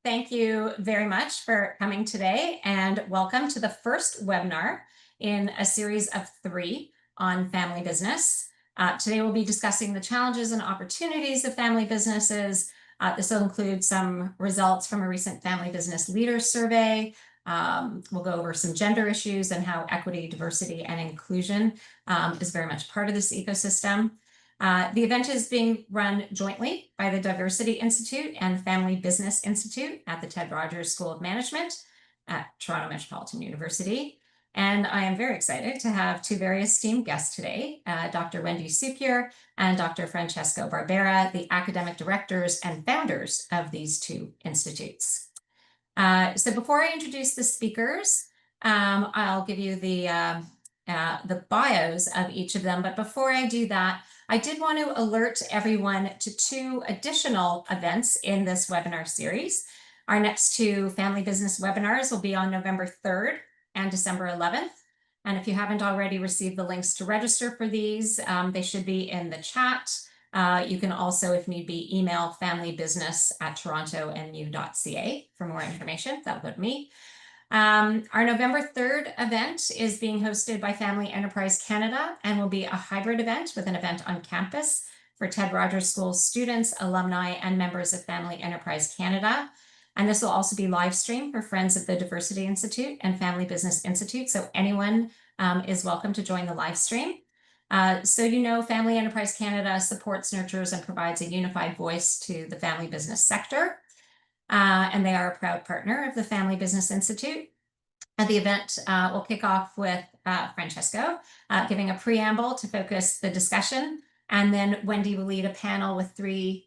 Thank you very much for coming today, and welcome to the first webinar in a series of 3 on family business. Today we'll be discussing the challenges and opportunities of family businesses. This will include some results from a recent family business leaders survey. We'll go over some gender issues and how equity, diversity, and inclusion is very much part of this ecosystem. The event is being run jointly by the Diversity Institute and Family Business Institute at the Ted Rogers School of Management at Toronto Metropolitan University. And I am very excited to have 2 very esteemed guests today, Dr. Wendy Supier and Dr. Francesco Barbera, the academic directors and founders of these 2 institutes. So before I introduce the speakers, I'll give you the bios of each of them. But before I do that, I did want to alert everyone to 2 additional events in this webinar series. Our next 2 family business webinars will be on November 3rd and December 11th. And if you haven't already received the links to register for these, they should be in the chat. You can also, if need be, email familybusiness@torontomu.ca for more information. That'll go to me. Our November 3rd event is being hosted by Family Enterprise Canada and will be a hybrid event with an event on campus for Ted Rogers School students, alumni, and members of Family Enterprise Canada. And this will also be live streamed for friends of the Diversity Institute and Family Business Institute. So anyone is welcome to join the live stream. Family Enterprise Canada supports, nurtures, and provides a unified voice to the family business sector. And they are a proud partner of the Family Business Institute. The event will kick off with Francesco giving a preamble to focus the discussion. And then Wendy will lead a panel with 3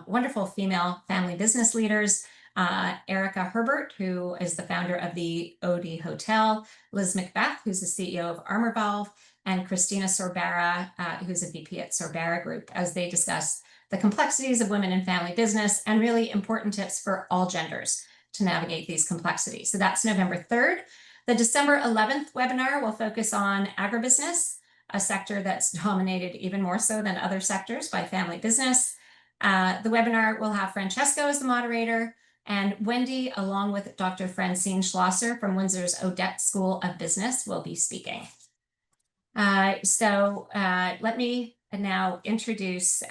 wonderful female family business leaders, Erica Herbert, who is the founder of the OD Hotel, Liz Macbeth, who's the CEO of Armor Valve, and Christina Sorbara, who's a VP at Sorbara Group, as they discuss the complexities of women in family business and really important tips for all genders to navigate these complexities. So that's November 3rd. The December 11th webinar will focus on agribusiness, a sector that's dominated even more so than other sectors by family business. The webinar will have Francesco as the moderator, and Wendy, along with Dr. Francine Schlosser from Windsor's Odette School of Business, will be speaking. Let me now introduce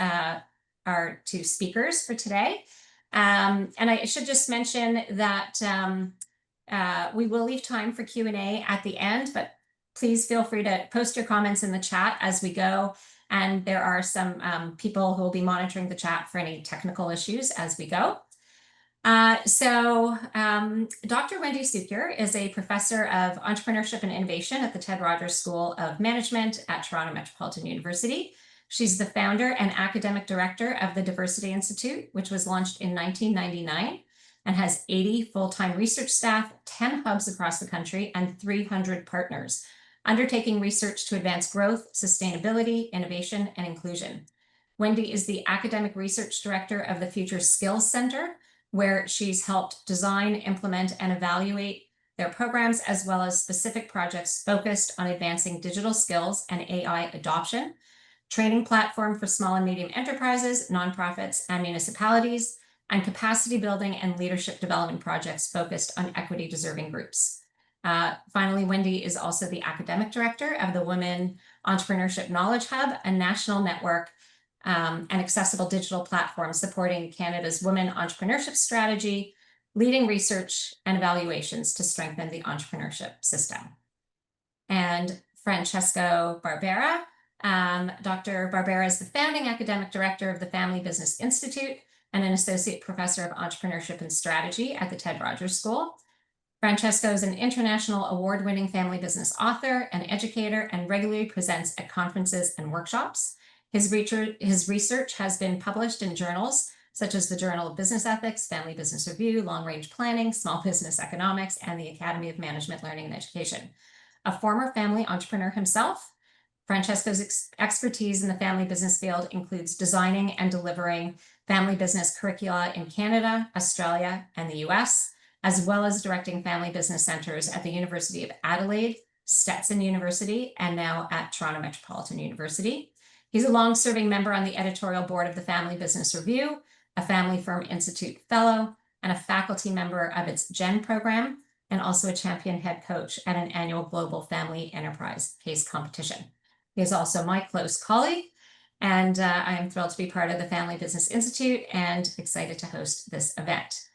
our 2 speakers for today. And I should just mention that we will leave time for Q&A at the end, but please feel free to post your comments in the chat as we go. And there are some people who will be monitoring the chat for any technical issues as we go. Dr. Wendy Supier is a professor of entrepreneurship and innovation at the Ted Rogers School of Management at Toronto Metropolitan University. She's the founder and academic director of the Diversity Institute, which was launched in 1999 and has 80 full-time research staff, 10 hubs across the country, and 300 partners, undertaking research to advance growth, sustainability, innovation, and inclusion. Wendy is the academic research director of the Future Skills Center, where she's helped design, implement, and evaluate their programs, as well as specific projects focused on advancing digital skills and AI adoption, training platform for small and medium enterprises, nonprofits, and municipalities, and capacity building and leadership development projects focused on equity deserving groups. Finally, Wendy is also the academic director of the Women Entrepreneurship Knowledge Hub, a national network and accessible digital platform supporting Canada's women entrepreneurship strategy, leading research and evaluations to strengthen the entrepreneurship system. And Francesco Barbera. Dr. Barbera is the founding academic director of the Family Business Institute and an associate professor of entrepreneurship and strategy at the Ted Rogers School. Francesco is an international award-winning family business author and educator and regularly presents at conferences and workshops. His research has been published in journals such as the Journal of Business Ethics, Family Business Review, Long Range Planning, Small Business Economics, and the Academy of Management, Learning, and Education. A former family entrepreneur himself, Francesco's expertise in the family business field includes designing and delivering family business curricula in Canada, Australia, and the US, as well as directing family business centers at the University of Adelaide, Stetson University, and now at Toronto Metropolitan University. He's a long-serving member on the editorial board of the Family Business Review, a Family Firm Institute Fellow, and a faculty member of its GEN program, and also a champion head coach at an annual Global Family Enterprise PACE competition. He is also my close colleague, and I am thrilled to be part of the Family Business Institute and excited to host this event.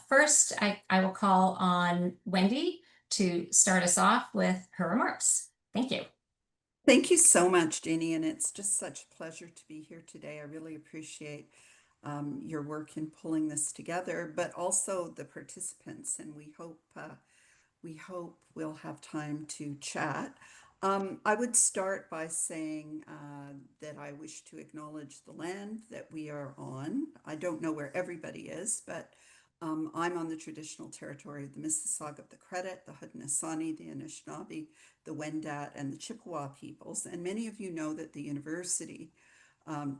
First, I will call on Wendy to start us off with her remarks. Thank you. Thank you so much, Janie, and it's just such a pleasure to be here today. I really appreciate your work in pulling this together, but also the participants, and we hope we'll have time to chat. I would start by saying that I wish to acknowledge the land that we are on. I don't know where everybody is, but I'm on the traditional territory of the Mississauga of the Credit, the Haudenosaunee, the Anishinaabe, the Wendat, and the Chippewa peoples. And many of you know that the university,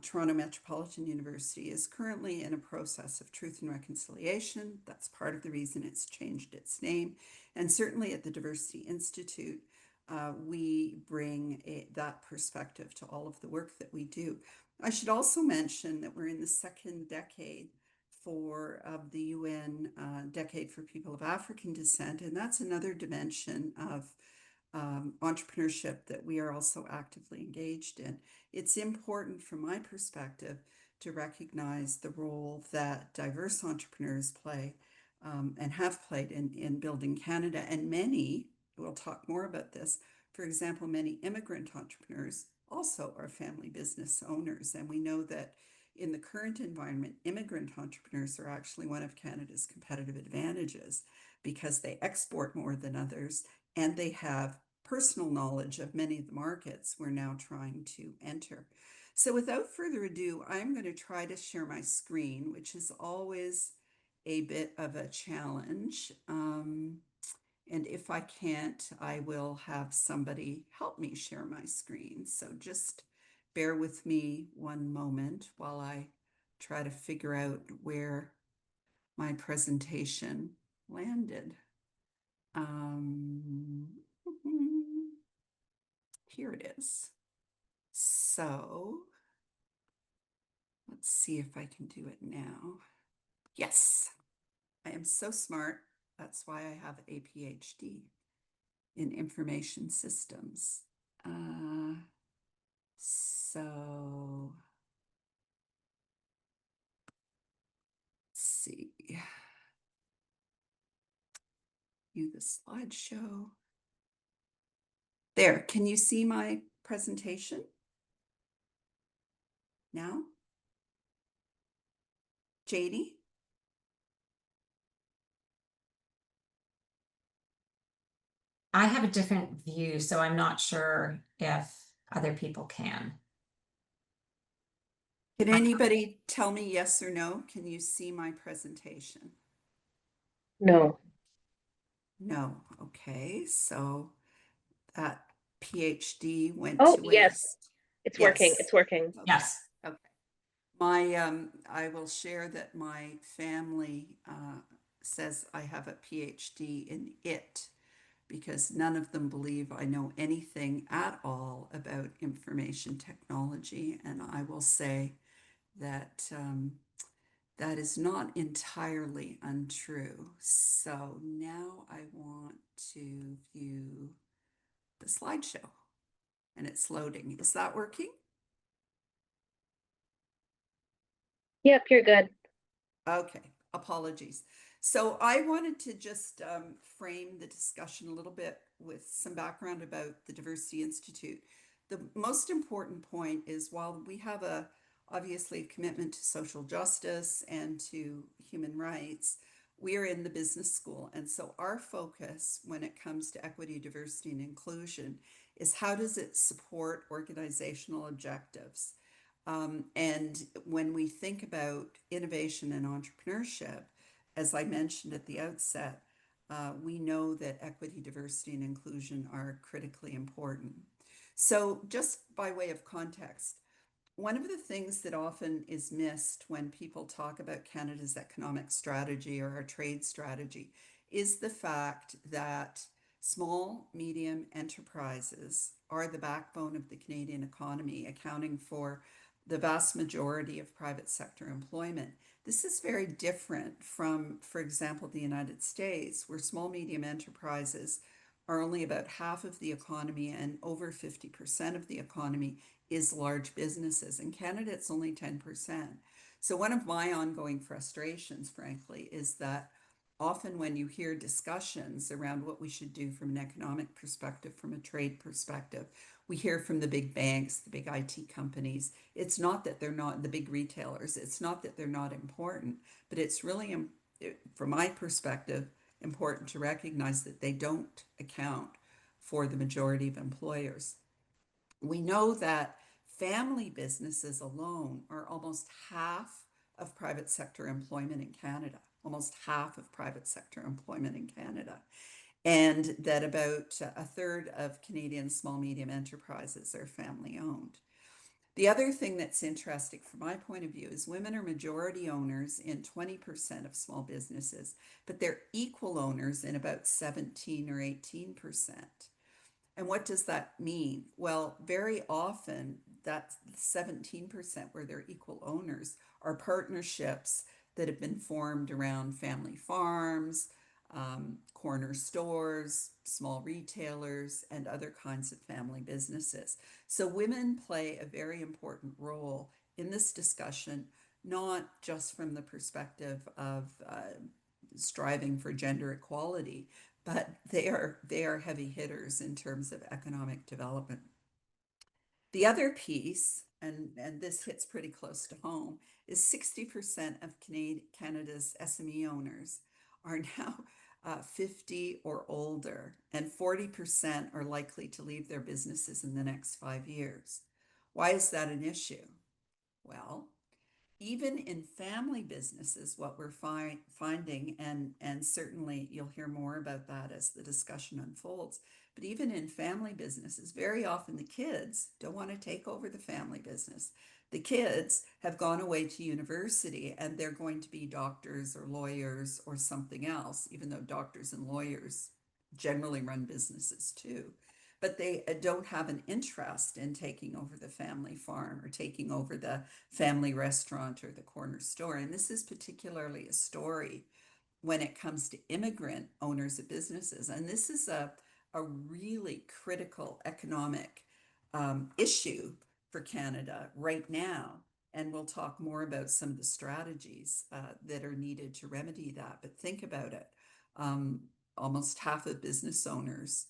Toronto Metropolitan University, is currently in a process of truth and reconciliation. That's part of the reason it's changed its name. And certainly at the Diversity Institute, we bring that perspective to all of the work that we do. I should also mention that we're in the second decade of the UN Decade for People of African Descent, and that's another dimension of entrepreneurship that we are also actively engaged in. It's important from my perspective to recognize the role that diverse entrepreneurs play and have played in building Canada. And many, we'll talk more about this, for example, many immigrant entrepreneurs also are family business owners. And we know that in the current environment, immigrant entrepreneurs are actually one of Canada's competitive advantages because they export more than others and they have personal knowledge of many of the markets we're now trying to enter. So without further ado, I'm going to try to share my screen, which is always a bit of a challenge. And if I can't, I will have somebody help me share my screen. So just bear with me one moment while I try to figure out where my presentation landed. Here it is. So let's see if I can do it now. Yes, I am so smart. That's why I have a PhD in information systems. So let's see. View the slideshow. There, can you see my presentation now? Janie? I have a different view, so I'm not sure if other people can. Can anybody tell me yes or no? Can you see my presentation? No. No. Okay, so that PhD went Oh, to yes. waste. It's Yes. working. It's working. Okay. Yes. Okay. I will share that my family says I have a PhD in it because none of them believe I know anything at all about information technology. And I will say that that is not entirely untrue. So now I want to view the slideshow and it's loading. Is that working? Yep, you're good. Okay, apologies. So I wanted to just frame the discussion a little bit with some background about the Diversity Institute. The most important point is while we have obviously a commitment to social justice and to human rights, we are in the business school. And so our focus when it comes to equity, diversity, and inclusion is how does it support organizational objectives? And when we think about innovation and entrepreneurship, as I mentioned at the outset, we know that equity, diversity, and inclusion are critically important. So just by way of context, one of the things that often is missed when people talk about Canada's economic strategy or our trade strategy is the fact that small, medium enterprises are the backbone of the Canadian economy, accounting for the vast majority of private sector employment. This is very different from, for example, the United States, where small medium enterprises are only about half of the economy, and over 50% of the economy is large businesses. In Canada, it's only 10%. So one of my ongoing frustrations, frankly, is that often when you hear discussions around what we should do from an economic perspective, from a trade perspective, we hear from the big banks, the big IT companies. It's not that they're not, the big retailers, it's not that they're not important, but it's really, from my perspective, important to recognize that they don't account for the majority of employers. We know that family businesses alone are almost half of private sector employment in Canada, almost half of private sector employment in Canada, and that about a third of Canadian small medium enterprises are family owned. The other thing that's interesting from my point of view is women are majority owners in 20% of small businesses, but they're equal owners in about 17 or 18%. And what does that mean? Well, very often that 17% where they're equal owners are partnerships that have been formed around family farms, corner stores, small retailers, and other kinds of family businesses. So women play a very important role in this discussion, not just from the perspective of striving for gender equality, but they are heavy hitters in terms of economic development. The other piece, and this hits pretty close to home, is 60% of Canada's SME owners are now 50 or older, and 40% are likely to leave their businesses in the next 5 years. Why is that an issue? Well, even in family businesses, what we're finding, and certainly you'll hear more about that as the discussion unfolds, but even in family businesses, very often the kids don't want to take over the family business. The kids have gone away to university and they're going to be doctors or lawyers or something else, even though doctors and lawyers generally run businesses too. But they don't have an interest in taking over the family farm or taking over the family restaurant or the corner store. And this is particularly a story when it comes to immigrant owners of businesses. And this is a really critical economic issue for Canada right now. And we'll talk more about some of the strategies that are needed to remedy that. But think about it. Almost half of business owners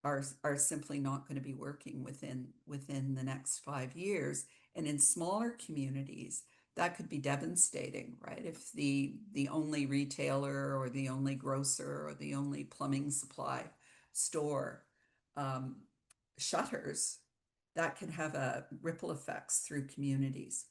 are simply not going to be working within the next 5 years. And in smaller communities, that could be devastating, right? If the only retailer or the only grocer or the only plumbing supply store shutters, that can have ripple effects through communities.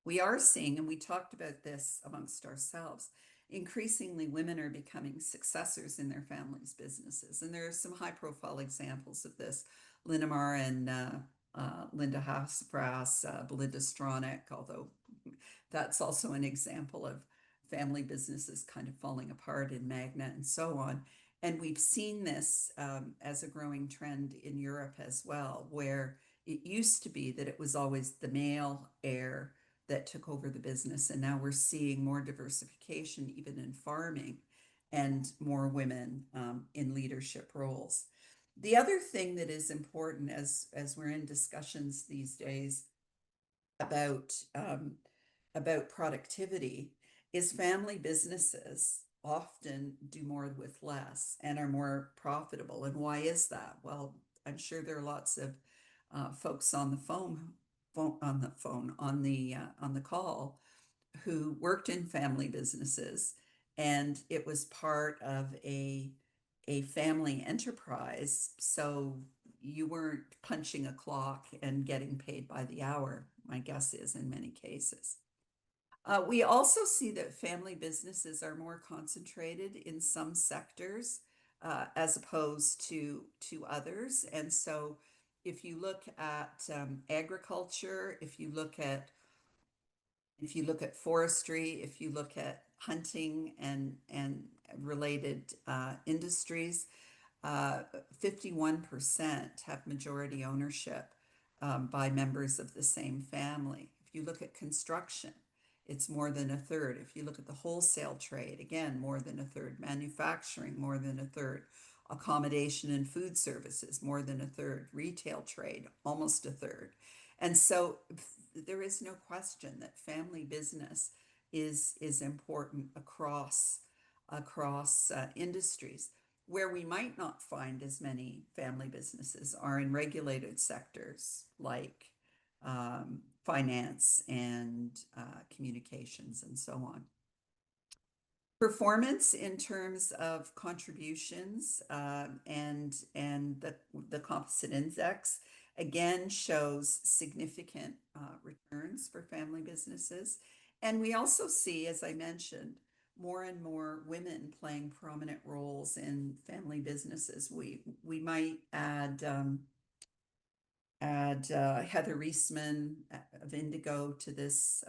We are seeing, and we talked about this amongst ourselves, increasingly women are becoming successors in their families' businesses. And there are some high profile examples of this. Linamar and Linda Haasbrass, Belinda Stronach, although that's also an example of family businesses kind of falling apart in Magna and so on. And we've seen this as a growing trend in Europe as well, where it used to be that it was always the male heir that took over the business. And now we're seeing more diversification, even in farming, and more women in leadership roles. The other thing that is important as we're in discussions these days about productivity is family businesses often do more with less and are more profitable. And why is that? Well, I'm sure there are lots of folks on the call who worked in family businesses, and it was part of a family enterprise. So you weren't punching a clock and getting paid by the hour, my guess is, in many cases. We also see that family businesses are more concentrated in some sectors as opposed to others. And so if you look at agriculture, if you look at forestry, if you look at hunting and related industries, 51% have majority ownership by members of the same family. If you look at construction, it's more than a third. If you look at the wholesale trade, again, more than a third. Manufacturing, more than a third. Accommodation and food services, more than a third. Retail trade, almost a third. And so there is no question that family business is important across industries. Where we might not find as many family businesses are in regulated sectors like finance and communications and so on. Performance in terms of contributions and the composite index again shows significant returns for family businesses. And we also see, as I mentioned, more and more women playing prominent roles in family businesses. We might add Heather Reisman of Indigo to this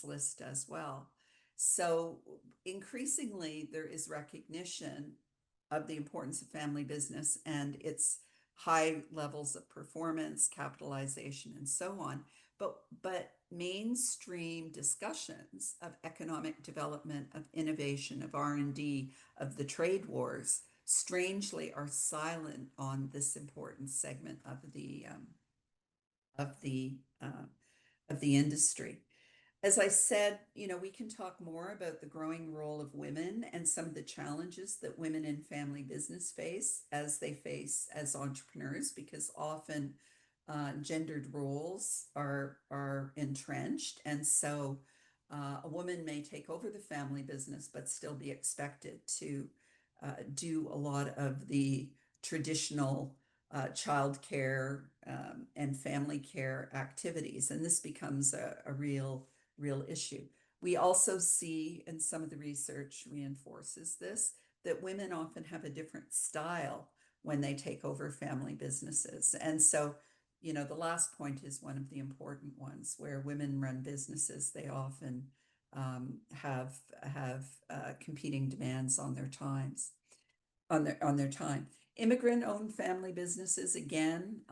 list as well. So increasingly, there is recognition of the importance of family business and its high levels of performance, capitalization, and so on. But mainstream discussions of economic development, of innovation, of R&D, of the trade wars, strangely are silent on this important segment of the industry. As I said, we can talk more about the growing role of women and some of the challenges that women in family business face as entrepreneurs, because often gendered roles are entrenched. And so a woman may take over the family business, but still be expected to do a lot of the traditional childcare and family care activities. And this becomes a real issue. We also see, and some of the research reinforces this, that women often have a different style when they take over family businesses. And so, the last point is one of the important ones. Where women run businesses, they often have competing demands on their times, on their time. Immigrant-owned family businesses, again,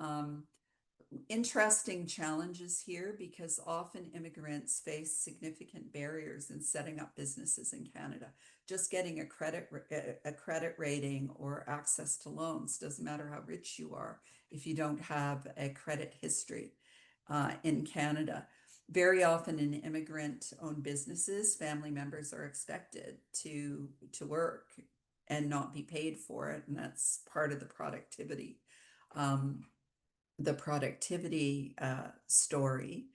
interesting challenges here, because often immigrants face significant barriers in setting up businesses in Canada. Just getting a credit rating or access to loans doesn't matter how rich you are if you don't have a credit history in Canada. Very often in immigrant-owned businesses, family members are expected to work and not be paid for it, and that's part of the productivity story.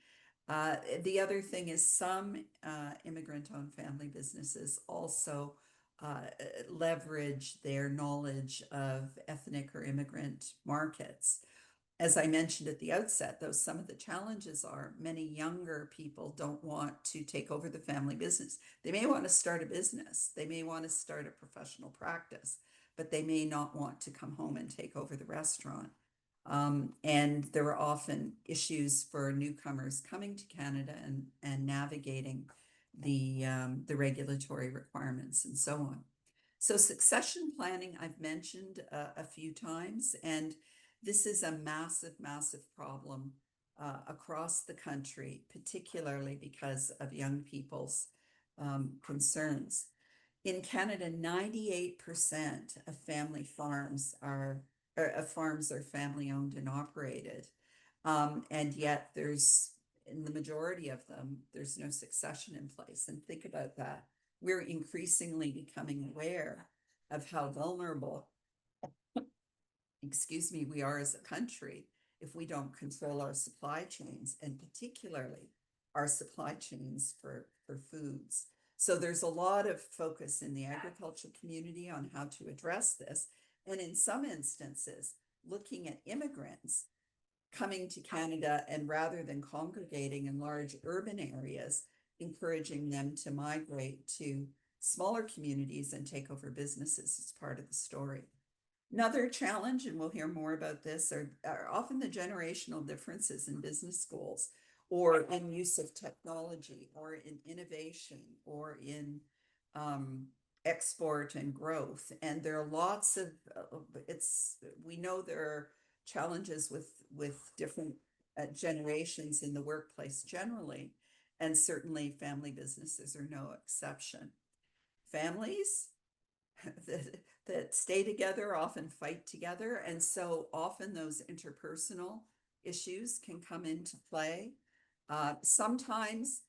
The other thing is some immigrant-owned family businesses also leverage their knowledge of ethnic or immigrant markets. As I mentioned at the outset, though, some of the challenges are many younger people don't want to take over the family business. They may want to start a business, they may want to start a professional practice, but they may not want to come home and take over the restaurant. And there are often issues for newcomers coming to Canada and navigating the regulatory requirements and so on. So succession planning, I've mentioned a few times, and this is a massive, massive problem across the country, particularly because of young people's concerns. In Canada, 98% of family farms are family owned and operated. And yet in the majority of them, there's no succession in place. And think about that. We're increasingly becoming aware of how vulnerable, we are as a country if we don't control our supply chains, and particularly our supply chains for foods. So there's a lot of focus in the agriculture community on how to address this. And in some instances, looking at immigrants coming to Canada, and rather than congregating in large urban areas, encouraging them to migrate to smaller communities and take over businesses is part of the story. Another challenge, and we'll hear more about this, are often the generational differences in business goals, or in use of technology, or in innovation, or in export and growth. And there are lots of, we know there are challenges with different generations in the workplace generally, and certainly family businesses are no exception. Families that stay together often fight together, and so often those interpersonal issues can come into play. Sometimes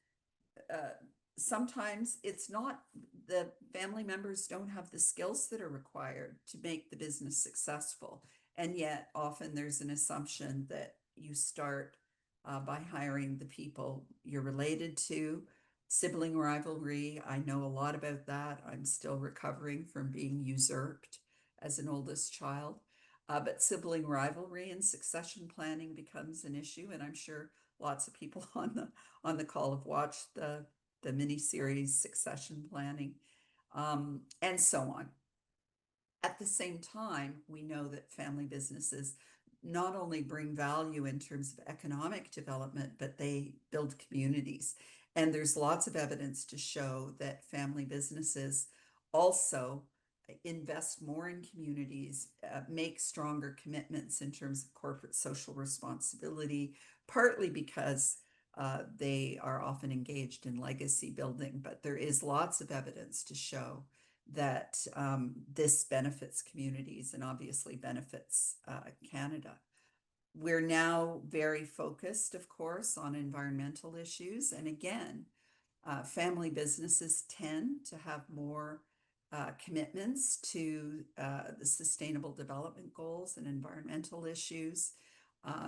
it's not, the family members don't have the skills that are required to make the business successful. And yet often there's an assumption that you start by hiring the people you're related to. Sibling rivalry, I know a lot about that. I'm still recovering from being usurped as an oldest child. But sibling rivalry and succession planning becomes an issue. And I'm sure lots of people on the call have watched the mini-series Succession Planning, and so on. At the same time, we know that family businesses not only bring value in terms of economic development, but they build communities. And there's lots of evidence to show that family businesses also invest more in communities, make stronger commitments in terms of corporate social responsibility, partly because they are often engaged in legacy building, but there is lots of evidence to show that this benefits communities and obviously benefits Canada. We're now very focused, of course, on environmental issues. And again, family businesses tend to have more commitments to the sustainable development goals and environmental issues.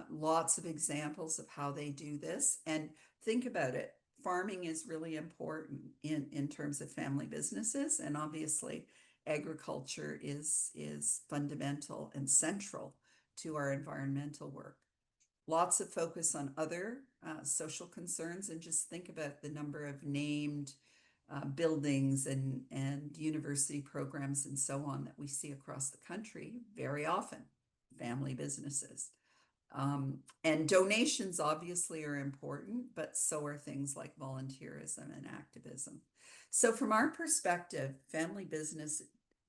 Lots of examples of how they do this. And think about it, farming is really important in terms of family businesses. And obviously agriculture is fundamental and central to our environmental work. Lots of focus on other social concerns, and just think about the number of named buildings and university programs and so on that we see across the country, very often family businesses. And donations obviously are important, but so are things like volunteerism and activism. So from our perspective, family business,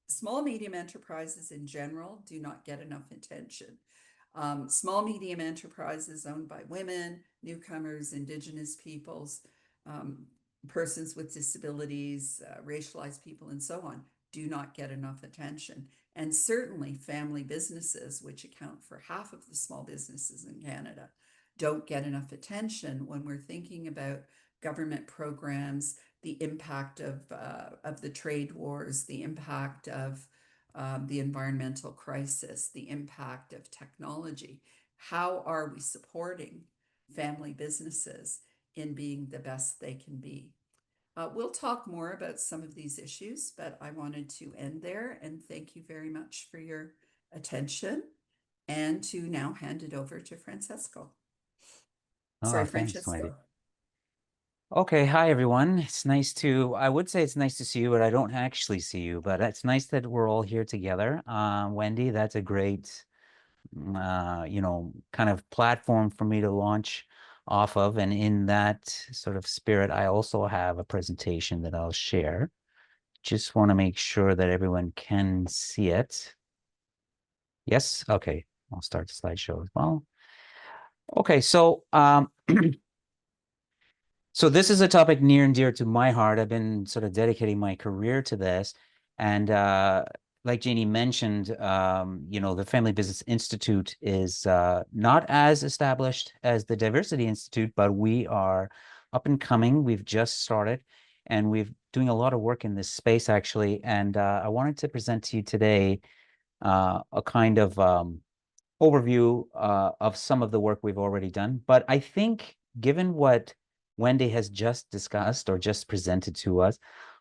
small, medium enterprises in general do not get enough attention. Small, medium enterprises owned by women, newcomers, Indigenous peoples, persons with disabilities, racialized people, and so on, do not get enough attention. And certainly family businesses, which account for half of the small businesses in Canada, don't get enough attention when we're thinking about government programs, the impact of the trade wars, the impact of the environmental crisis, the impact of technology. How are we supporting family businesses in being the best they can be? We'll talk more about some of these issues, but I wanted to end there and thank you very much for your attention, and to now hand it over to Francesco. Sorry, Thanks, Wendy. Francesco. Okay, hi everyone. I would say it's nice to see you, but I don't actually see you, but it's nice that we're all here together. Wendy, that's a great, kind of platform for me to launch off of. And in that sort of spirit, I also have a presentation that I'll share. Just want to make sure that everyone can see it. Yes? Okay, I'll start the slideshow as well. Okay, so so this is a topic near and dear to my heart. I've been sort of dedicating my career to this. And like Janie mentioned, the Family Business Institute is not as established as the Diversity Institute, but we are up and coming. We've just started, and we're doing a lot of work in this space, actually. And I wanted to present to you today a kind of overview of some of the work we've already done. But I think, given what Wendy has just discussed or just presented to us,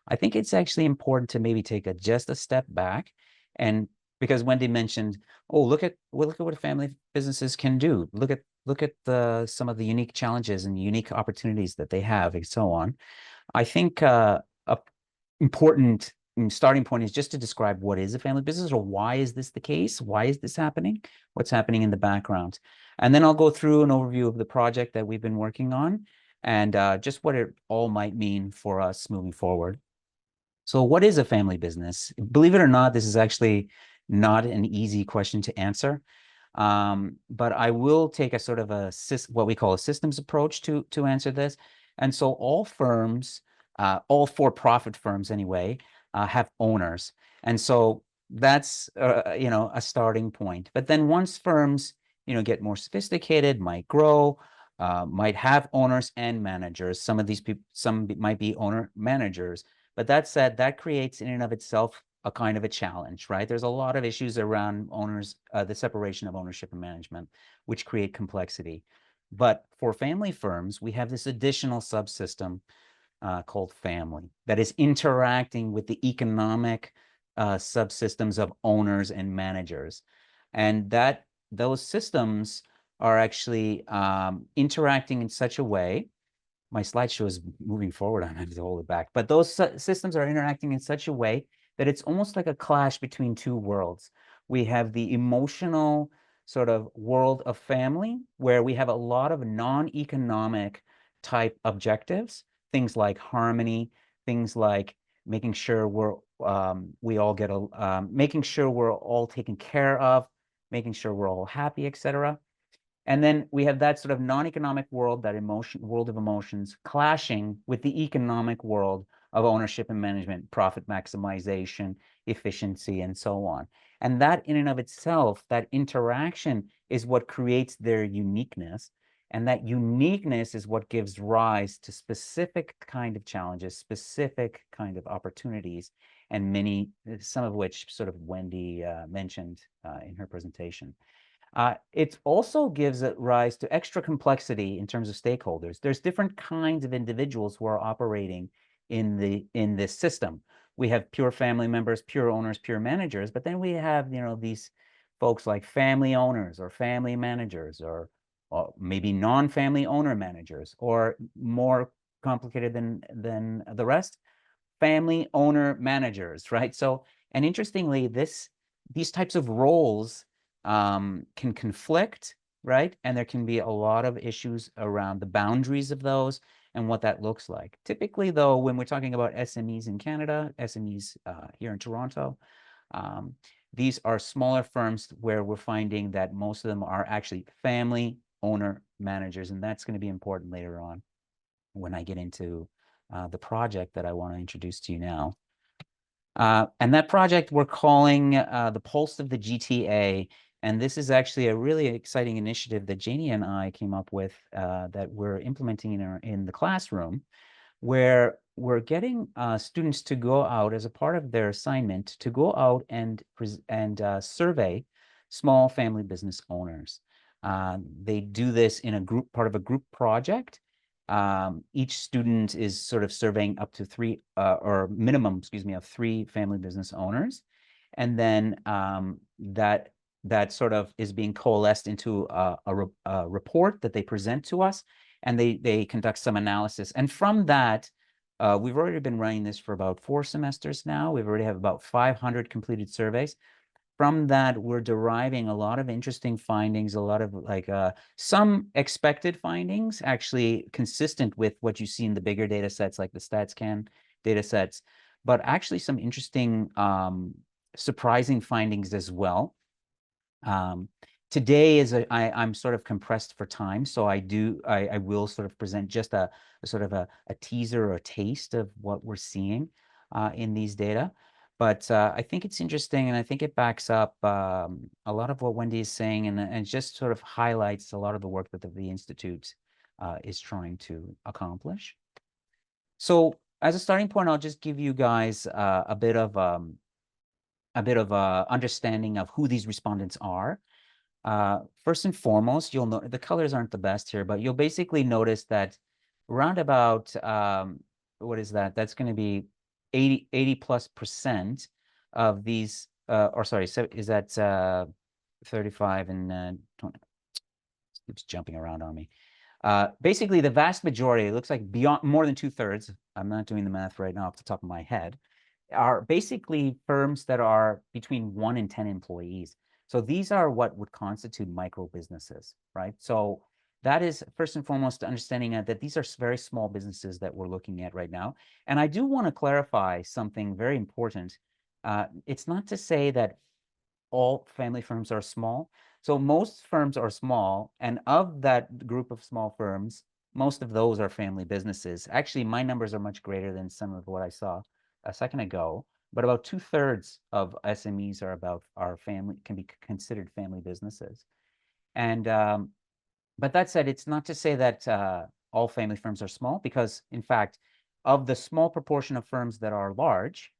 I think it's actually important to maybe take just a step back. And because Wendy mentioned, oh, look at what family businesses can do. Look at some of the unique challenges and unique opportunities that they have, and so on. I think a important starting point is just to describe what is a family business, or why is this the case? Why is this happening? What's happening in the background? And then I'll go through an overview of the project that we've been working on, and just what it all might mean for us moving forward. So what is a family business? Believe it or not, this is actually not an easy question to answer. But I will take a sort of what we call a systems approach to answer this. And so all firms, all for-profit firms anyway, have owners. And so that's, a starting point. But then once firms, get more sophisticated, might grow, might have owners and managers. Some of these people, some might be owner managers. But that said, that creates in and of itself a kind of a challenge, right? There's a lot of issues around owners, the separation of ownership and management, which create complexity. But for family firms, we have this additional subsystem called family that is interacting with the economic subsystems of owners and managers. And those systems are actually interacting in such a way. My slideshow is moving forward. I have to hold it back. But those systems are interacting in such a way that it's almost like a clash between two worlds. We have the emotional sort of world of family, where we have a lot of non-economic type objectives, things like harmony, things like making sure we all get making sure we're all taken care of, making sure we're all happy, etc. And then we have that sort of non-economic world, that world of emotions, clashing with the economic world of ownership and management, profit maximization, efficiency, and so on. And that in and of itself, that interaction is what creates their uniqueness. And that uniqueness is what gives rise to specific kind of challenges, specific kind of opportunities, and some of which sort of Wendy mentioned in her presentation. It also gives rise to extra complexity in terms of stakeholders. There's different kinds of individuals who are operating in this system. We have pure family members, pure owners, pure managers, but then we have these folks like family owners or family managers, or maybe non-family owner managers, or more complicated than the rest, family owner managers, right? So, and interestingly, these types of roles can conflict, right? And there can be a lot of issues around the boundaries of those and what that looks like. Typically, though, when we're talking about SMEs in Canada, SMEs here in Toronto, these are smaller firms where we're finding that most of them are actually family owner managers, and that's going to be important later on when I get into the project that I want to introduce to you now. And that project we're calling the Pulse of the GTA. And this is actually a really exciting initiative that Janie and I came up with that we're implementing in the classroom, where we're getting students to go out as a part of their assignment to go out and survey small family business owners. They do this in part of a group project. Each student is sort of surveying up to three, or minimum, of 3 family business owners. And then that sort of is being coalesced into a report that they present to us, and they conduct some analysis. And from that, we've already been running this for about 4 semesters now. We've already have about 500 completed surveys. From that, we're deriving a lot of interesting findings, a lot of some expected findings, actually consistent with what you see in the bigger data sets, like the StatsCan data sets, but actually some interesting, surprising findings as well. Today I'm sort of compressed for time, so I will sort of present just a sort of a teaser or a taste of what we're seeing in these data. But I think it's interesting, and I think it backs up a lot of what Wendy is saying, and just sort of highlights a lot of the work that the Institute is trying to accomplish. So as a starting point, I'll just give you guys a bit of understanding of who these respondents are. First and foremost, you'll know the colors aren't the best here, but you'll basically notice that around about what is that? That's going to be 80+% of these, or sorry, so is that 35 and 20? Keeps jumping around on me. Basically, the vast majority, it looks like beyond more than 2/3. I'm not doing the math right now off the top of my head, are basically firms that are between 1 and 10 employees. So these are what would constitute micro businesses, right? So that is first and foremost understanding that these are very small businesses that we're looking at right now. And I do want to clarify something very important. It's not to say that all family firms are small. So most firms are small, and of that group of small firms, most of those are family businesses. Actually, my numbers are much greater than some of what I saw a second ago, but about 2/3 of SMEs are family, can be considered family businesses. And but that said, it's not to say that all family firms are small, because in fact, of the small proportion of firms that are large,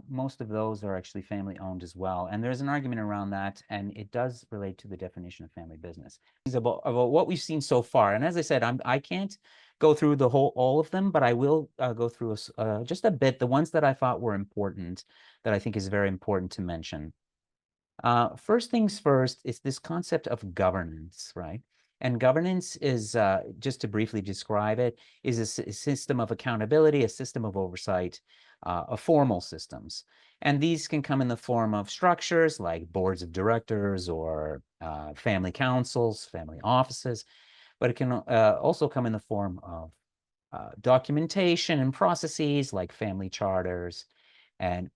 most of those are actually family owned as well. And there's an argument around that, and it does relate to the definition of family business. About what we've seen so far. And as I said, I can't go through all of them, but I will go through just a bit, the ones that I thought were important, that I think is very important to mention. First things first is this concept of governance, right? And governance is, just to briefly describe it, is a system of accountability, a system of oversight, of formal systems. And these can come in the form of structures like boards of directors or family councils, family offices, but it can also come in the form of documentation and processes like family charters and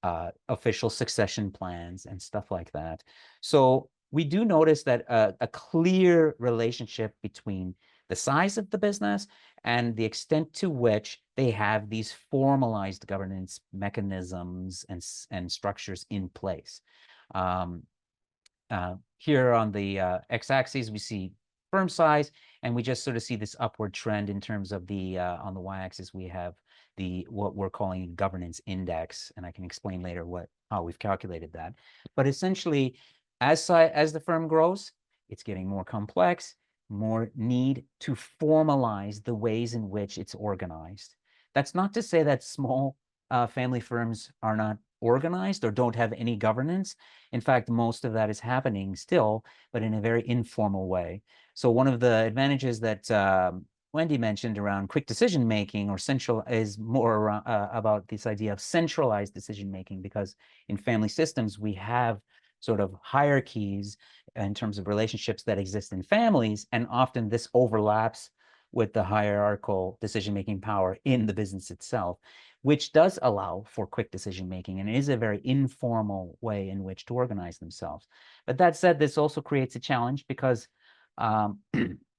official succession plans and stuff like that. So we do notice that a clear relationship between the size of the business and the extent to which they have these formalized governance mechanisms and structures in place. Here on the x-axis, we see firm size, and we just sort of see this upward trend in terms of the, on the y-axis, we have what we're calling governance index, and I can explain later how we've calculated that. But essentially, as the firm grows, it's getting more complex, more need to formalize the ways in which it's organized. That's not to say that small family firms are not organized or don't have any governance. In fact, most of that is happening still, but in a very informal way. So one of the advantages that Wendy mentioned around quick decision making or central is more around, about this idea of centralized decision making, because in family systems we have sort of hierarchies in terms of relationships that exist in families, and often this overlaps with the hierarchical decision making power in the business itself, which does allow for quick decision making, and it is a very informal way in which to organize themselves. But that said, this also creates a challenge because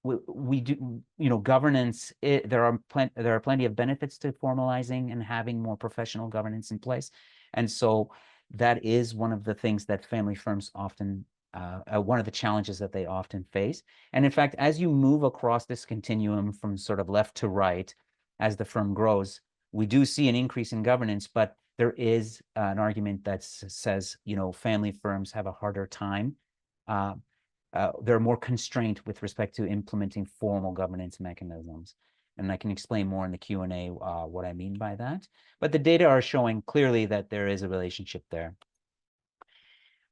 we do, governance, there are plenty of benefits to formalizing and having more professional governance in place. And so that is one of the things that family firms often, one of the challenges that they often face. And in fact, as you move across this continuum from sort of left to right, as the firm grows, we do see an increase in governance, but there is an argument that says, family firms have a harder time. They're more constrained with respect to implementing formal governance mechanisms. And I can explain more in the Q&A what I mean by that. But the data are showing clearly that there is a relationship there.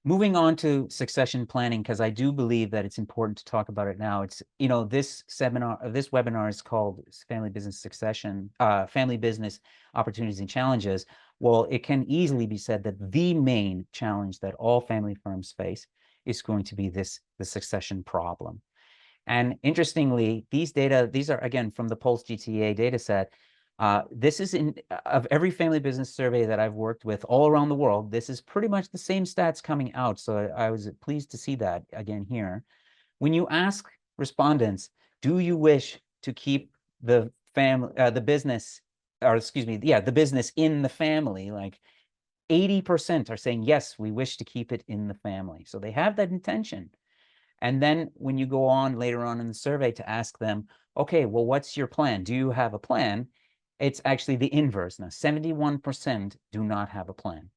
Moving on to succession planning, because I do believe that it's important to talk about it now. It's, this webinar is called Family Business Succession, Family Business Opportunities and Challenges. Well, it can easily be said that the main challenge that all family firms face is going to be the succession problem. And interestingly, these are, again, from the Pulse GTA data set. This is of every family business survey that I've worked with all around the world, this is pretty much the same stats coming out. So I was pleased to see that again here. When you ask respondents, do you wish to keep the business in the family, like 80% are saying, yes, we wish to keep it in the family. So they have that intention. And then when you go on later on in the survey to ask them, okay, well, what's your plan? Do you have a plan? It's actually the inverse. Now, 71% do not have a plan.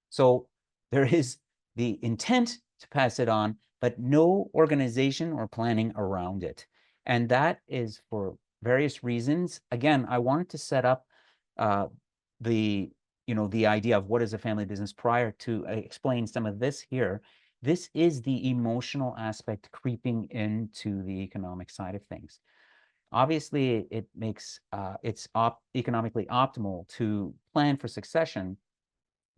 So there is the intent to pass it on, but no organization or planning around it. And that is for various reasons. Again, I wanted to set up the idea of what is a family business prior to explain some of this here. This is the emotional aspect creeping into the economic side of things. Obviously, it makes it's economically optimal to plan for succession.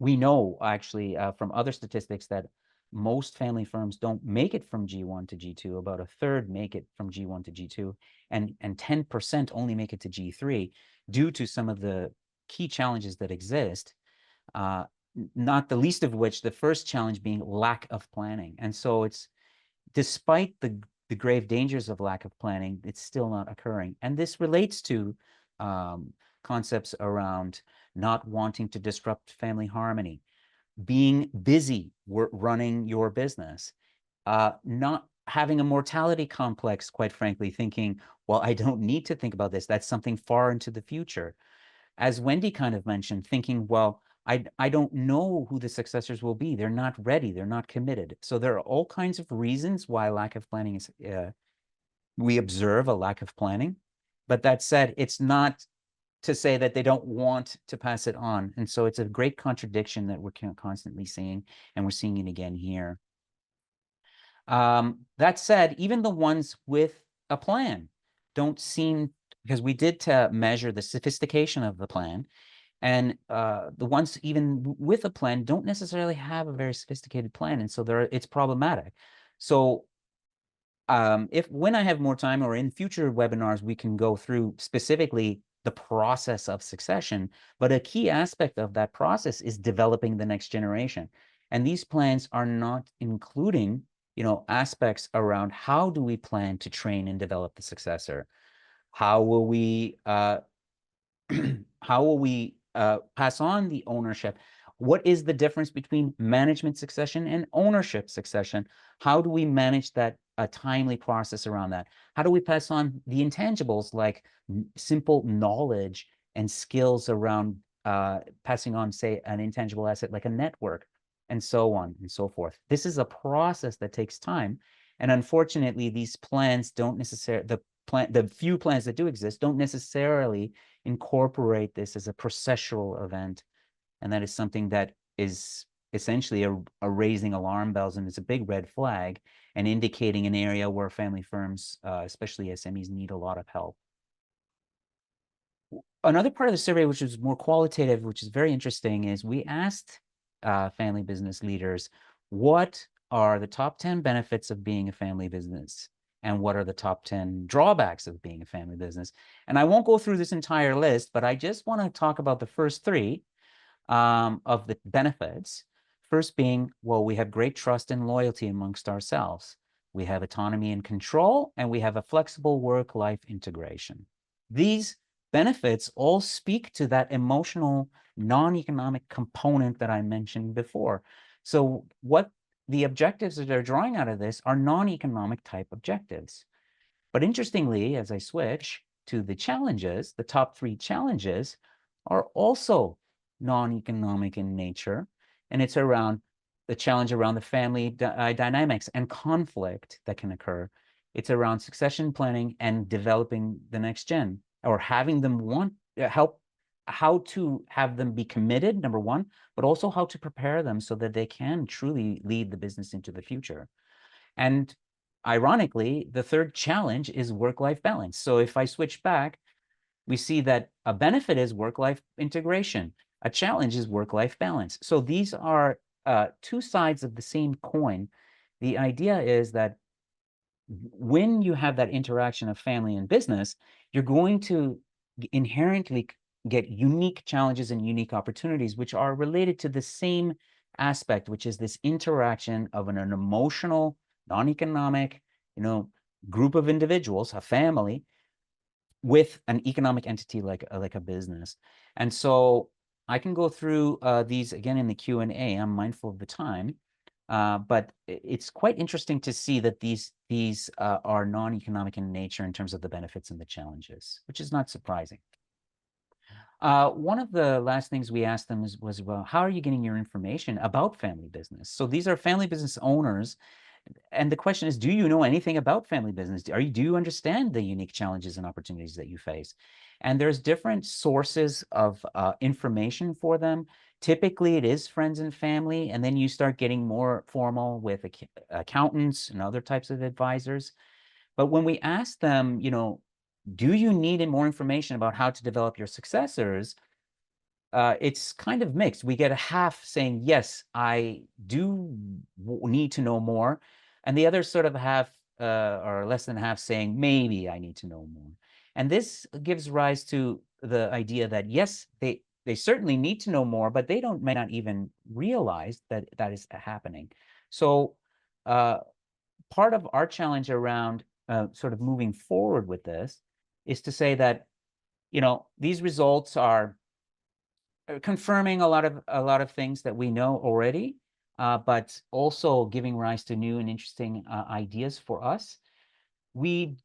We know actually from other statistics that most family firms don't make it from G1 to G2. About a third make it from G1 to G2, and 10% only make it to G3 due to some of the key challenges that exist. not the least of which, the first challenge being lack of planning. And so it's, despite the grave dangers of lack of planning, it's still not occurring. And this relates to concepts around not wanting to disrupt family harmony, being busy running your business, not having a mortality complex, quite frankly, thinking, well, I don't need to think about this. That's something far into the future. As Wendy kind of mentioned, thinking, well, I don't know who the successors will be. They're not ready. They're not committed. So there are all kinds of reasons why lack of planning is, we observe a lack of planning. But that said, it's not to say that they don't want to pass it on. And so it's a great contradiction that we're constantly seeing, and we're seeing it again here. That said, even the ones with a plan don't seem, because we did measure the sophistication of the plan, and the ones even with a plan don't necessarily have a very sophisticated plan, and so it's problematic. So when I have more time, or in future webinars, we can go through specifically the process of succession, but a key aspect of that process is developing the next generation. And these plans are not including, aspects around how do we plan to train and develop the successor? How will we pass on the ownership? What is the difference between management succession and ownership succession? How do we manage that, a timely process around that? How do we pass on the intangibles like simple knowledge and skills around passing on, say, an intangible asset like a network, and so on and so forth? This is a process that takes time. And unfortunately, these plans don't necessarily, the few plans that do exist don't necessarily incorporate this as a processual event. And that is something that is essentially a raising alarm bells, and it's a big red flag and indicating an area where family firms, especially SMEs, need a lot of help. Another part of the survey, which is more qualitative, which is very interesting, is we asked family business leaders, what are the top 10 benefits of being a family business? And what are the top 10 drawbacks of being a family business? And I won't go through this entire list, but I just want to talk about the first three of the benefits. First being, well, we have great trust and loyalty amongst ourselves. We have autonomy and control, and we have a flexible work-life integration. These benefits all speak to that emotional, non-economic component that I mentioned before. So what the objectives that they're drawing out of this are non-economic type objectives. But interestingly, as I switch to the challenges, the top 3 challenges are also non-economic in nature, and it's around the challenge around the family dynamics and conflict that can occur. It's around succession planning and developing the next gen, or having them how to have them be committed, number one, but also how to prepare them so that they can truly lead the business into the future. And ironically, the third challenge is work-life balance. So if I switch back, we see that a benefit is work-life integration. A challenge is work-life balance. So these are two sides of the same coin. The idea is that when you have that interaction of family and business, you're going to inherently get unique challenges and unique opportunities, which are related to the same aspect, which is this interaction of an emotional, non-economic, group of individuals, a family, with an economic entity like a business. And so I can go through these again in the Q&A. I'm mindful of the time, but it's quite interesting to see that these are non-economic in nature in terms of the benefits and the challenges, which is not surprising. One of the last things we asked them was, well, how are you getting your information about family business? So these are family business owners. And the question is, do you know anything about family business? Do you understand the unique challenges and opportunities that you face? And there's different sources of information for them. Typically, it is friends and family, and then you start getting more formal with accountants and other types of advisors. But when we ask them, do you need more information about how to develop your successors? It's kind of mixed. We get a half saying, yes, I do need to know more. And the other sort of half, or less than half, saying, maybe I need to know more. And this gives rise to the idea that, yes, they certainly need to know more, but they may not even realize that that is happening. So part of our challenge around sort of moving forward with this is to say that, you know, these results are confirming a lot of things that we know already, but also giving rise to new and interesting ideas for us. We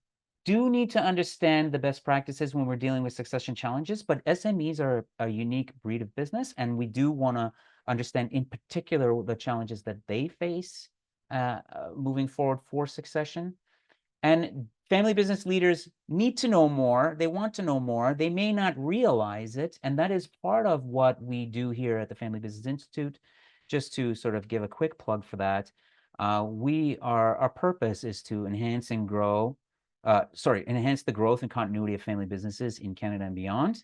do need to understand the best practices when we're dealing with succession challenges, but SMEs are a unique breed of business, and we do want to understand in particular the challenges that they face moving forward for succession. And family business leaders need to know more. They want to know more. They may not realize it. And that is part of what we do here at the Family Business Institute. Just to sort of give a quick plug for that, our purpose is to enhance the growth and continuity of family businesses in Canada and beyond.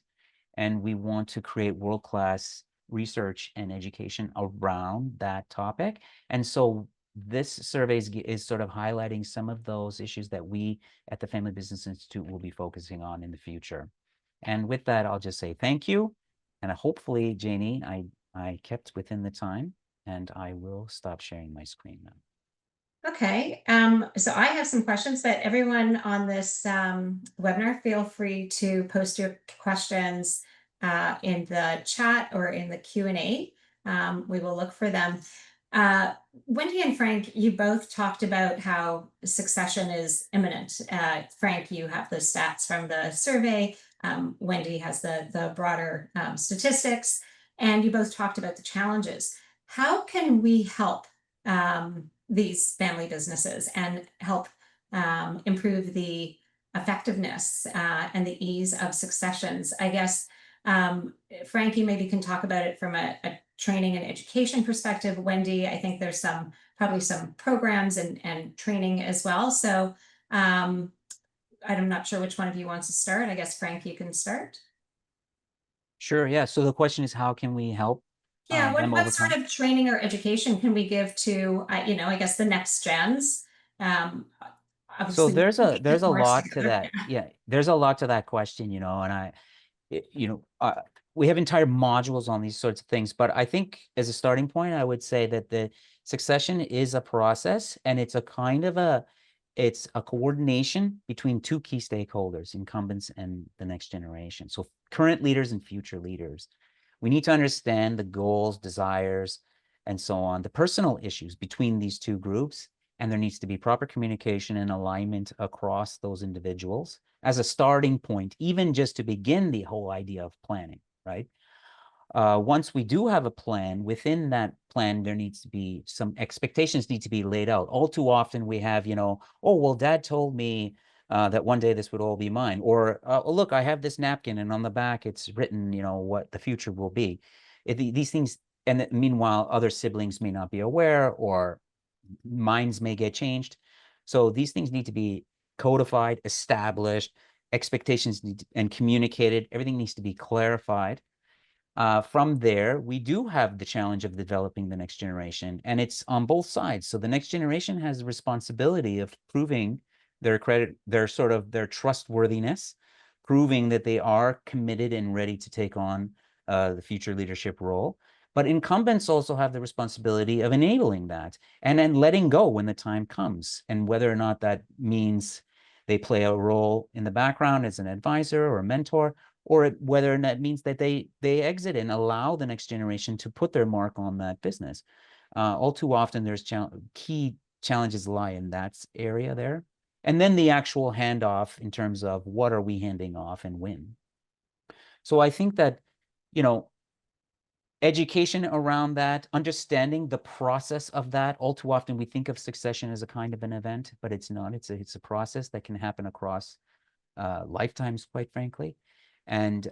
And we want to create world-class research and education around that topic. And so this survey is sort of highlighting some of those issues that we at the Family Business Institute will be focusing on in the future. And with that, I'll just say thank you. And hopefully, Janie, I kept within the time, and I will stop sharing my screen now. Okay, so I have some questions, but everyone on this webinar, feel free to post your questions in the chat or in the Q&A. We will look for them. Wendy and Frank, you both talked about how succession is imminent. Frank, you have the stats from the survey. Wendy has the broader statistics, and you both talked about the challenges. How can we help these family businesses and help improve the effectiveness and the ease of successions? I guess, Frankie maybe can talk about it from a training and education perspective. Wendy, I think there's probably some programs and training as well. So I'm not sure which one of you wants to start. I guess, Frank, you can start. Sure, yeah. So the question is, how can we help? Yeah, what sort of training or education can we give to, I guess, the next gens? So there's a lot to together. that. Yeah, there's a lot to that question, and we have entire modules on these sorts of things. But I think as a starting point, I would say that the succession is a process, and it's a coordination between two key stakeholders, incumbents and the next generation. So current leaders and future leaders. We need to understand the goals, desires, and so on, the personal issues between these two groups, and there needs to be proper communication and alignment across those individuals as a starting point, even just to begin the whole idea of planning, right? Once we do have a plan, within that plan, there needs to be some expectations need to be laid out. All too often we have, oh, well, Dad told me that one day this would all be mine. Or, look, I have this napkin and on the back it's written, what the future will be. These things, and meanwhile, other siblings may not be aware, or minds may get changed. So these things need to be codified, established, expectations and communicated. Everything needs to be clarified. From there, we do have the challenge of developing the next generation, and it's on both sides. So the next generation has the responsibility of proving their trustworthiness, proving that they are committed and ready to take on the future leadership role. But incumbents also have the responsibility of enabling that and then letting go when the time comes, and whether or not that means they play a role in the background as an advisor or a mentor, or whether that means that they exit and allow the next generation to put their mark on that business. All too often, there's key challenges lie in that area there. And then the actual handoff in terms of what are we handing off and when. So I think that, education around that, understanding the process of that. All too often, we think of succession as a kind of an event, but it's not. It's a process that can happen across lifetimes, quite frankly. And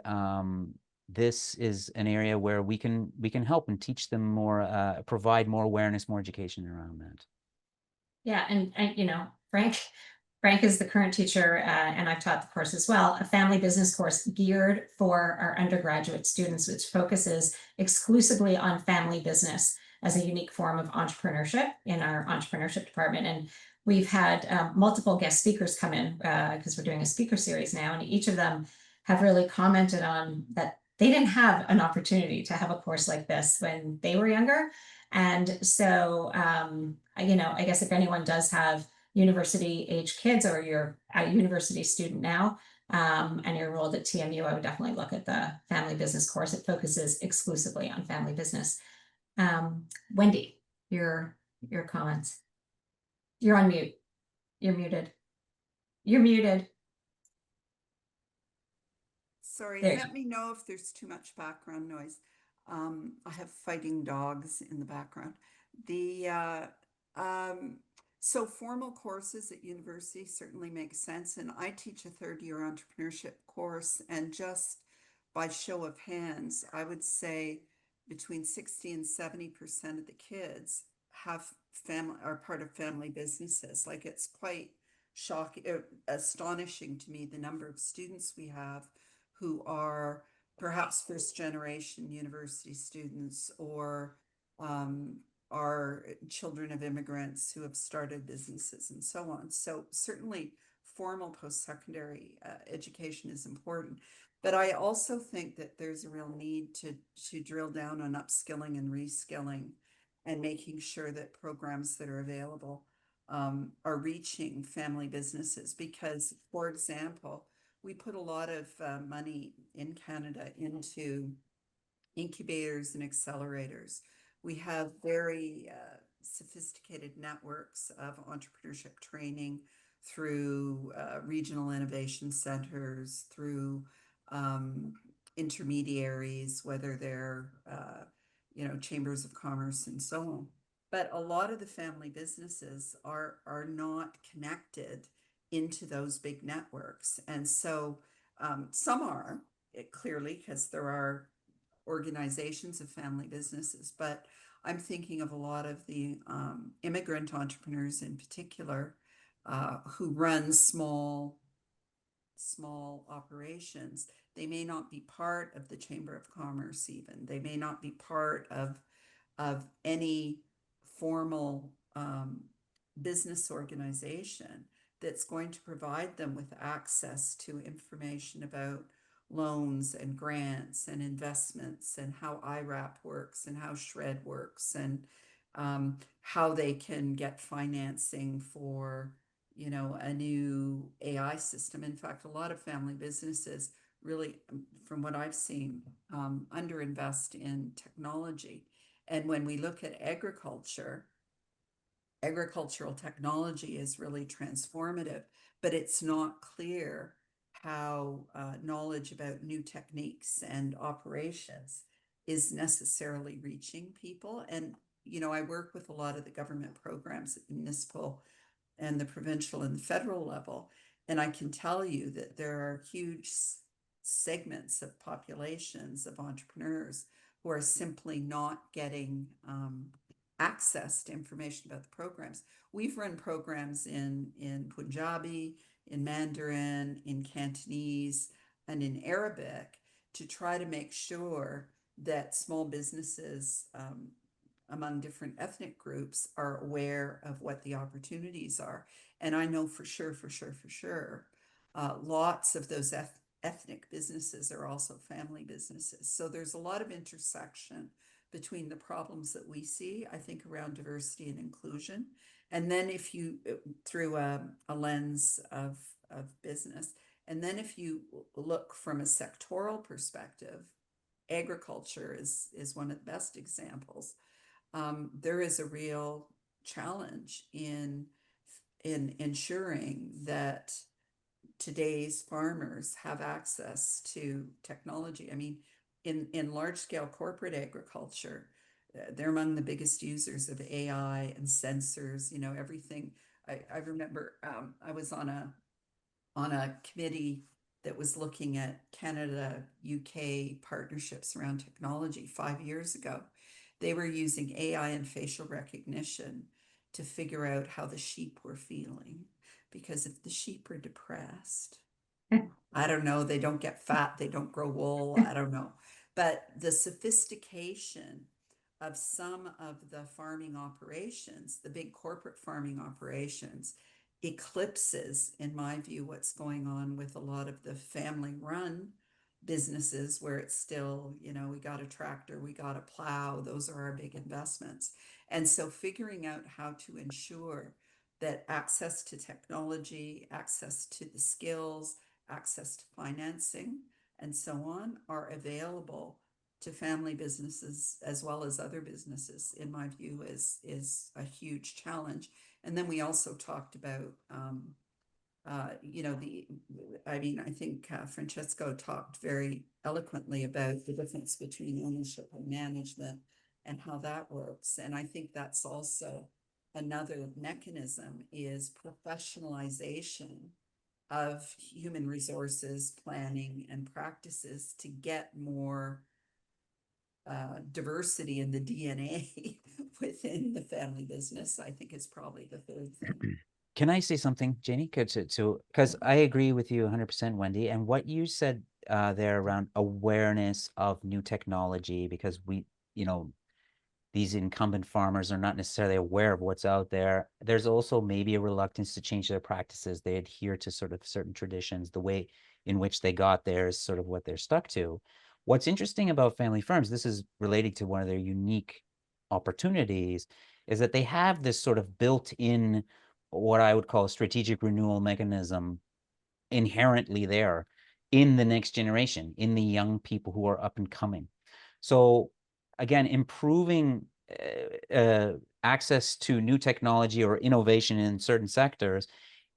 this is an area where we can help and teach them more, provide more awareness, more education around that. Yeah, and Frank is the current teacher, and I've taught the course as well, a family business course geared for our undergraduate students, which focuses exclusively on family business as a unique form of entrepreneurship in our entrepreneurship department. And we've had multiple guest speakers come in because we're doing a speaker series now, and each of them have really commented on that they didn't have an opportunity to have a course like this when they were younger. And so, I guess if anyone does have university age kids, or you're a university student now, and you're enrolled at TMU, I would definitely look at the family business course. It focuses exclusively on family business. Wendy, your comments. You're on mute. You're muted. You're muted. Sorry, There. let me know if there's too much background noise. I have fighting dogs in the background. So formal courses at university certainly make sense. And I teach a third-year entrepreneurship course, and just by show of hands, I would say between 60 and 70% of the kids are part of family businesses. Like, it's quite shocking, astonishing to me, the number of students we have who are perhaps first generation university students, or are children of immigrants who have started businesses and so on. So certainly formal post-secondary education is important. But I also think that there's a real need to drill down on upskilling and reskilling, and making sure that programs that are available are reaching family businesses. Because, for example, we put a lot of money in Canada into incubators and accelerators. We have very sophisticated networks of entrepreneurship training through regional innovation centers, through intermediaries, whether they're chambers of commerce and so on. But a lot of the family businesses are not connected into those big networks. And so some are, clearly, because there are organizations of family businesses, but I'm thinking of a lot of the immigrant entrepreneurs in particular, who run small operations. They may not be part of the Chamber of Commerce, even. They may not be part of any formal business organization that's going to provide them with access to information about loans and grants and investments, and how IRAP works, and how SHRED works, and how they can get financing for a new AI system. In fact, a lot of family businesses really, from what I've seen, underinvest in technology. And when we look at agricultural technology is really transformative, but it's not clear how knowledge about new techniques and operations is necessarily reaching people. And I work with a lot of the government programs at the municipal and the provincial and the federal level, and I can tell you that there are huge segments of populations of entrepreneurs who are simply not getting access to information about the programs. We've run programs in Punjabi, in Mandarin, in Cantonese, and in Arabic, to try to make sure that small businesses among different ethnic groups are aware of what the opportunities are. And I know for sure, lots of those ethnic businesses are also family businesses. So there's a lot of intersection between the problems that we see, I think, around diversity and inclusion. And then if you, through a lens of business, and then if you look from a sectoral perspective, agriculture is one of the best examples. There is a real challenge in ensuring that today's farmers have access to technology. I mean, in large-scale corporate agriculture, they're among the biggest users of AI and sensors, everything. I remember I was on a committee that was looking at Canada-UK partnerships around technology 5 years ago. They were using AI and facial recognition to figure out how the sheep were feeling. Because if the sheep are depressed, I don't know, they don't get fat, they don't grow wool, I don't know. But the sophistication of some of the farming operations, the big corporate farming operations, eclipses, in my view, what's going on with a lot of the family-run businesses where it's still, you know, we got a tractor, we got a plow, those are our big investments. And so figuring out how to ensure that access to technology, access to the skills, access to financing, and so on are available to family businesses as well as other businesses, in my view, is a huge challenge. And then we also talked about, you know, I think Francesco talked very eloquently about the difference between ownership and management and how that works. And I think that's also another mechanism, is professionalization of human resources planning and practices to get more diversity in the DNA within the family business, I think, is probably the third thing. Can I say something, Janie? Because I agree with you 100%, Wendy. And what you said there around awareness of new technology, because you know, these incumbent farmers are not necessarily aware of what's out there. There's also maybe a reluctance to change their practices. They adhere to sort of certain traditions. The way in which they got there is sort of what they're stuck to. What's interesting about family farms, this is related to one of their unique opportunities, is that they have this sort of built-in, what I would call a strategic renewal mechanism inherently there in the next generation, in the young people who are up and coming. So again, improving access to new technology or innovation in certain sectors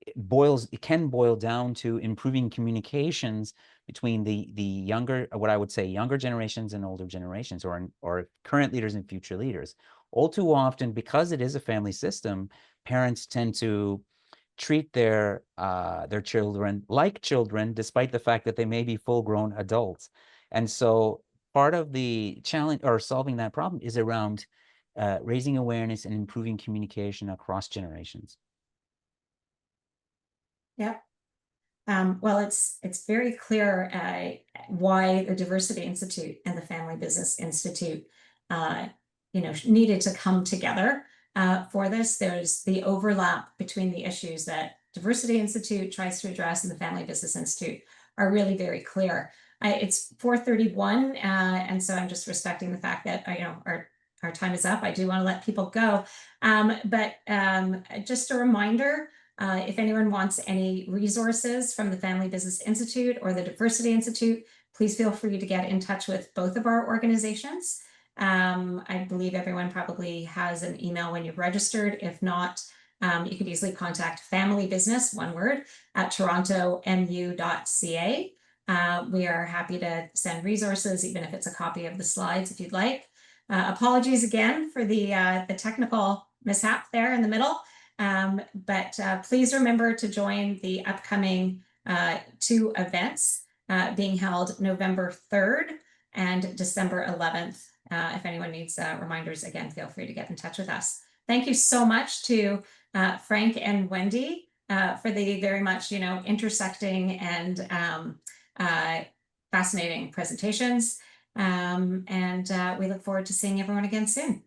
it can boil down to improving communications between the younger, what I would say, younger generations and older generations, or current leaders and future leaders. All too often, because it is a family system, parents tend to treat their children like children, despite the fact that they may be full-grown adults. And so part of the challenge or solving that problem is around raising awareness and improving communication across generations. Yep. Well, it's very clear why the Diversity Institute and the Family Business Institute, needed to come together for this. There's the overlap between the issues that Diversity Institute tries to address and the Family Business Institute are really very clear. It's 4:31, and so I'm just respecting the fact that our time is up. I do want to let people go, but just a reminder. If anyone wants any resources from the Family Business Institute or the Diversity Institute, please feel free to get in touch with both of our organizations. I believe everyone probably has an email when you've registered. If not, you could easily contact Family Business, one word, at torontomu.ca. We are happy to send resources, even if it's a copy of the slides, if you'd like. Apologies again for the technical mishap there in the middle. But please remember to join the upcoming 2 events being held November 3rd and December 11th. If anyone needs reminders, again, feel free to get in touch with us. Thank you so much to Frank and Wendy for the very much, intersecting and fascinating presentations. And we look forward to seeing everyone again soon.